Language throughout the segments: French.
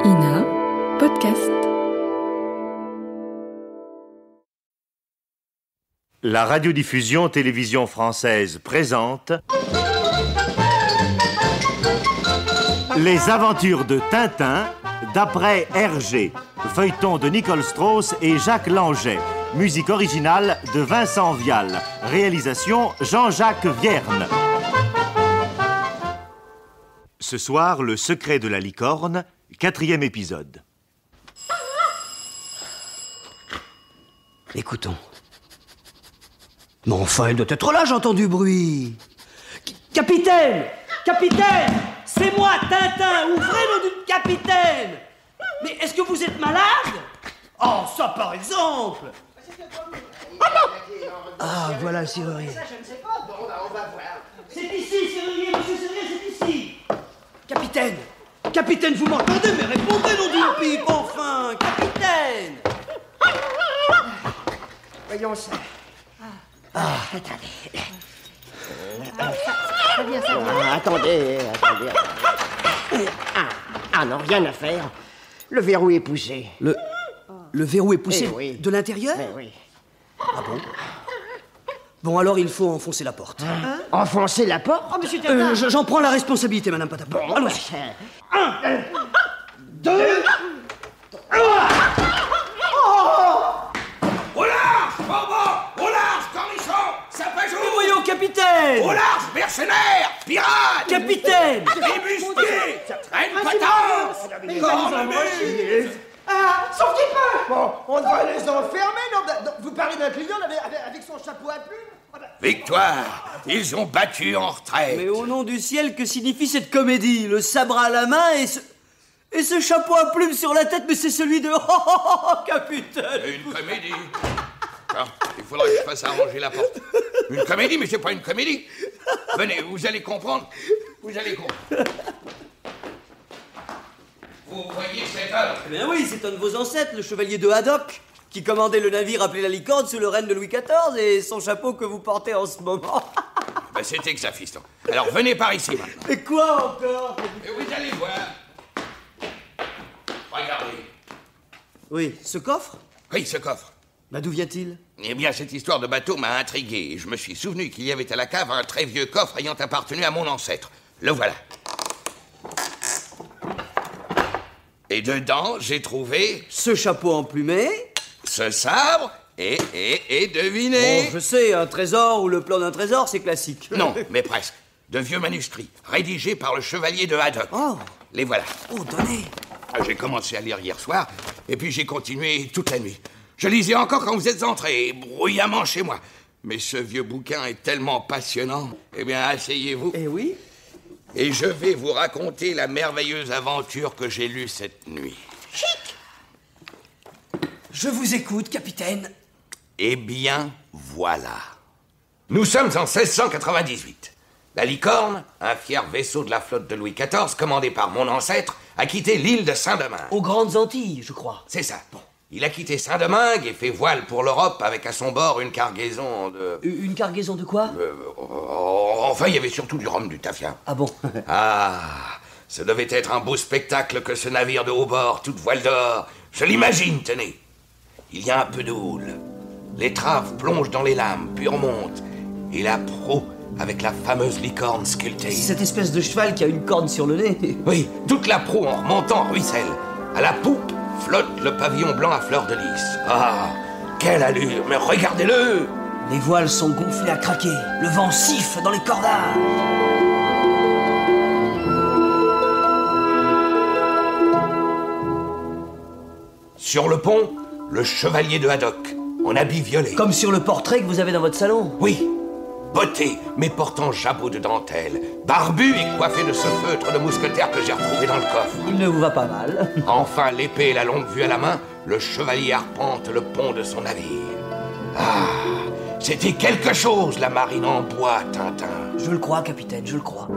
INA Podcast. La radiodiffusion télévision française présente Les aventures de Tintin d'après Hergé, feuilleton de Nicole Strauss et Jacques Langeais, musique originale de Vincent Vial, réalisation Jean-Jacques Vierne. Ce soir, Le secret de la licorne, 4e épisode. Écoutons. Mais enfin, elle doit être là, j'entends du bruit. Capitaine! Capitaine! C'est moi, Tintin! Ouvrez le nom du capitaine! Mais est-ce que vous êtes malade? Oh, ça par exemple! Ah, voilà le serrurier. C'est ici, serrurier, monsieur serrurier, c'est ici! Capitaine! Capitaine, vous m'entendez? Mais répondez, nom d'une pipe, enfin! Capitaine! Voyons ça. Attendez. Très bien, ça va. Attendez. Ah non, rien à faire. Le verrou est poussé. Le verrou est poussé Eh oui. de l'intérieur? Eh oui. Ah bon? Bon, alors il faut enfoncer la porte. Enfoncer la porte? Oh, monsieur Tintin. J'en prends la responsabilité, madame Patapon. Allons-y. 2. Au large, bonbon! Au large, cornichon! Sapajou! Mais voyons, capitaine! Au large, mercenaires! Pirates! Capitaine! Ébustiers! Traîne patente! Cornemuse! Ah, son petit peu! Bon, on devrait les enfermer, non? Vous parlez d'un client avec son chapeau à plumes? Victoire! Ils ont battu en retraite! Mais au nom du ciel, que signifie cette comédie? Le sabre à la main et ce chapeau à plumes sur la tête, mais c'est celui de... Oh, capitaine! Une comédie! Ah, il faudrait que je fasse arranger la porte. Une comédie, mais c'est pas une comédie! Venez, vous allez comprendre. Vous allez comprendre. Vous voyez cette œuvre? Eh bien oui, c'est un de vos ancêtres, le chevalier de Haddock, qui commandait le navire appelé la Licorne sous le règne de Louis XIV, et son chapeau que vous portez en ce moment. Ben, c'est exact, fiston. Alors venez par ici maintenant. Mais quoi encore? Et vous allez voir. Regardez. Oui, ce coffre? Oui, ce coffre. Bah d'où vient-il? Eh bien, cette histoire de bateau m'a intrigué. Je me suis souvenu qu'il y avait à la cave un très vieux coffre ayant appartenu à mon ancêtre. Le voilà. Et dedans, j'ai trouvé Ce chapeau emplumé? ce sabre et devinez. Bon, je sais, un trésor ou le plan d'un trésor, c'est classique. Non, mais presque. De vieux manuscrits, rédigés par le chevalier de Haddock. Oh. Les voilà. Oh, donnez. J'ai commencé à lire hier soir, et puis j'ai continué toute la nuit. Je lisais encore quand vous êtes entrés, bruyamment chez moi. Mais ce vieux bouquin est tellement passionnant. Eh bien, asseyez-vous, Eh oui? et je vais vous raconter la merveilleuse aventure que j'ai lue cette nuit. Je vous écoute, capitaine. Eh bien, voilà. Nous sommes en 1698. La Licorne, un fier vaisseau de la flotte de Louis XIV, commandé par mon ancêtre, a quitté l'île de Saint-Domingue. Aux Grandes Antilles, je crois. C'est ça. Bon. Il a quitté Saint-Domingue et fait voile pour l'Europe avec à son bord une cargaison de... Une cargaison de quoi? Enfin, il y avait surtout du rhum, du tafia. Ah bon? Ah, ce devait être un beau spectacle que ce navire de haut bord, toute voile d'or. Je l'imagine, tenez. Il y a un peu de houle. L'étrave plonge dans les lames, puis remonte. Et la proue avec la fameuse licorne sculptée. C'est cette espèce de cheval qui a une corne sur le nez. Oui, toute la proue en remontant ruisselle. À la poupe flotte le pavillon blanc à fleur de lys. Ah, quelle allure, mais regardez-le! Les voiles sont gonflées à craquer. Le vent siffle dans les cordages. Sur le pont, le chevalier de Haddock, en habit violet. Comme sur le portrait que vous avez dans votre salon. Oui, botté, mais portant jabot de dentelle, barbu et coiffé de ce feutre de mousquetaire que j'ai retrouvé dans le coffre. Il ne vous va pas mal. Enfin, l'épée et la longue vue à la main, le chevalier arpente le pont de son navire. Ah, c'était quelque chose, la marine en bois, Tintin. Je le crois, capitaine, je le crois.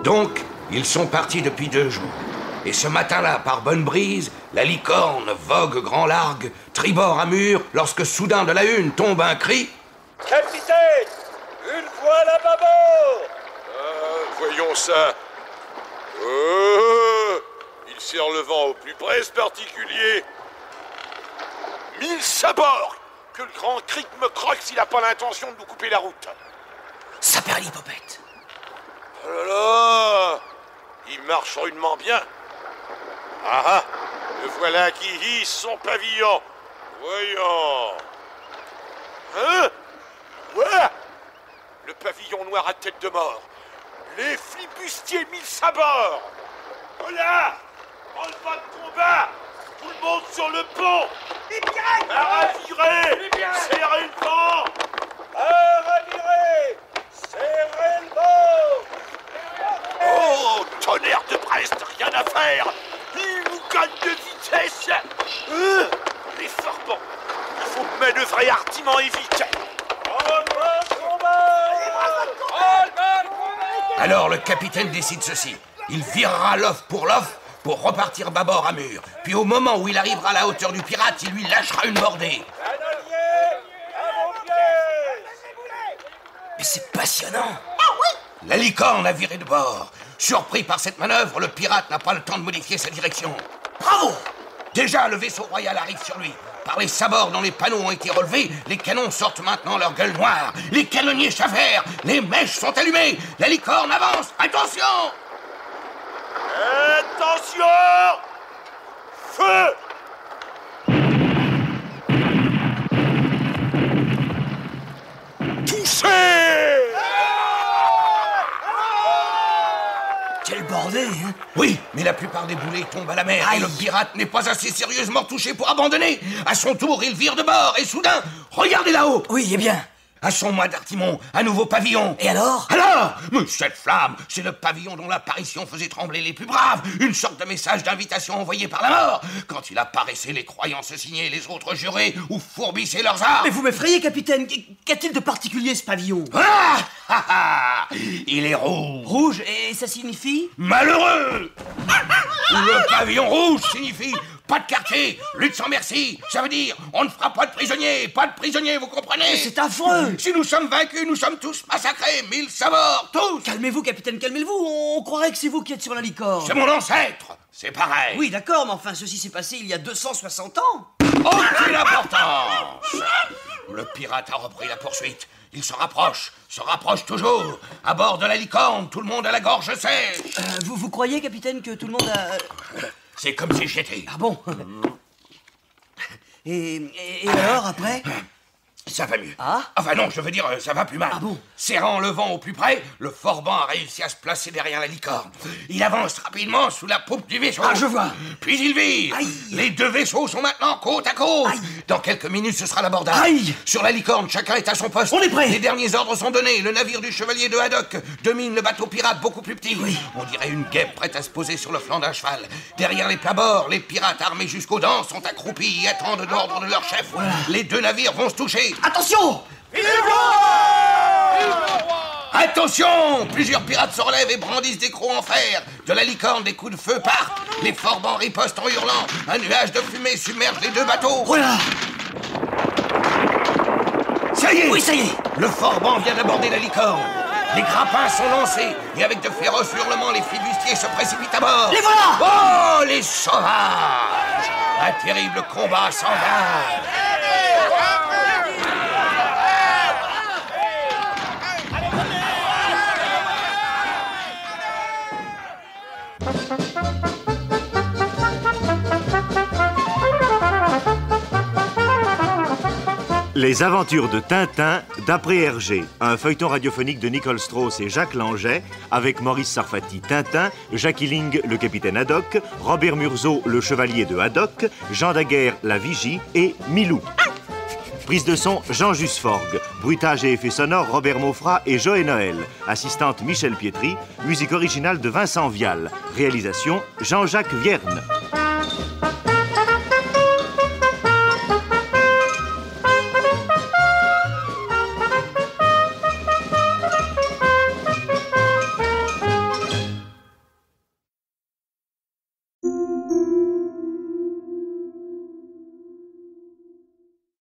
Donc, Ils sont partis depuis 2 jours. Et ce matin-là, par bonne brise, la licorne vogue grand largue, tribord à mur, lorsque soudain de la hune tombe un cri. Capitaine, une voile à bâbord. Voyons ça. Il serre le vent au plus près, ce particulier. 1000 sabords. Que le grand cric me croque s'il n'a pas l'intention de nous couper la route. Saperlipopette. Oh là là. Il marche rudement bien. Ah ah, le voilà qui hisse son pavillon. Voyons. Hein? Ouais. Le pavillon noir à tête de mort. Les flibustiers 1000 sabords. Voilà. En le bas de combat. Tout le monde sur le pont. À ravirer. Serrez le vent. À ravirer. Serrez le vent. Oh, tonnerre de Brest, rien à faire. Il nous gagne de vitesse. Les forbans. Il faut manœuvrer hardiment et vite. Alors le capitaine décide ceci. Il virera l'off pour repartir bâbord à mur. Puis au moment où il arrivera à la hauteur du pirate, il lui lâchera une bordée. Mais c'est passionnant. La licorne a viré de bord. Surpris par cette manœuvre, le pirate n'a pas le temps de modifier sa direction. Bravo. Déjà, le vaisseau royal arrive sur lui. Par les sabords dont les panneaux ont été relevés, les canons sortent maintenant leur gueule noire. Les canonniers chafèrent, les mèches sont allumées. La licorne avance. Attention! Attention! Feu! Touché! Quel bordel, hein? Oui, mais la plupart des boulets tombent à la mer. Aïe. Et le pirate n'est pas assez sérieusement touché pour abandonner. À son tour, il vire de bord et soudain, regardez là-haut! Oui, eh bien. À son moi d'artimon, un nouveau pavillon. Et alors? Mais cette flamme, c'est le pavillon dont l'apparition faisait trembler les plus braves. Une sorte de message d'invitation envoyé par la mort. Quand il apparaissait, les croyants se signaient, les autres juraient ou fourbissaient leurs armes. Mais vous m'effrayez, capitaine. Qu'a-t-il de particulier, ce pavillon? Il est rouge. Rouge, et ça signifie? Malheureux. Le pavillon rouge signifie pas de quartier, lutte sans merci. Ça veut dire, on ne fera pas de prisonniers, vous comprenez? Mais c'est affreux. Si nous sommes vaincus, nous sommes tous massacrés, 1000 sabords, tous. Calmez-vous, capitaine, calmez-vous. On croirait que c'est vous qui êtes sur la licorne. C'est mon ancêtre, c'est pareil. Oui, d'accord, mais enfin, ceci s'est passé il y a 260 ans. Aucune importance. Le pirate a repris la poursuite. Il se rapproche toujours. À bord de la licorne, tout le monde a la gorge sèche. Vous croyez, capitaine, que tout le monde a... C'est comme si j'étais. Ah bon? Et alors, après? Ça va mieux. Ah? Enfin non, je veux dire, ça va plus mal. Ah bon? Serrant le vent au plus près, le Forban a réussi à se placer derrière la licorne. Il avance rapidement sous la poupe du vaisseau. Ah, je vois. Puis il vire. Aïe. Les deux vaisseaux sont maintenant côte à côte. Aïe. Dans quelques minutes, ce sera l'abordage. Aïe. Sur la licorne, chacun est à son poste. On est prêt. Les derniers ordres sont donnés. Le navire du chevalier de Haddock domine le bateau pirate beaucoup plus petit. Oui. On dirait une guêpe prête à se poser sur le flanc d'un cheval. Derrière les plabords, les pirates armés jusqu'aux dents sont accroupis et attendent l'ordre de leur chef. Voilà. Les deux navires vont se toucher. Attention! Attention! Plusieurs pirates se relèvent et brandissent des crocs en fer. De la licorne, des coups de feu partent. Les forbans ripostent en hurlant. Un nuage de fumée submerge les deux bateaux. Voilà! Ça y est! Oui, ça y est! Le forban vient d'aborder la licorne. Les grappins sont lancés et avec de féroces hurlements, les flibustiers se précipitent à bord. Les voilà! Oh, les sauvages! Un terrible combat s'engage. Les aventures de Tintin d'après Hergé, un feuilleton radiophonique de Nicole Strauss et Jacques Langeais, avec Maurice Sarfati Tintin, Jacques Illing le capitaine Haddock, Robert Murzeau le chevalier de Haddock, Jean Daguerre la vigie et Milou. Prise de son Jean Jusforgue, bruitage et effets sonores Robert Maufra et Joël Noël, assistante Michel Pietri, musique originale de Vincent Vial, réalisation Jean-Jacques Vierne. Thank you.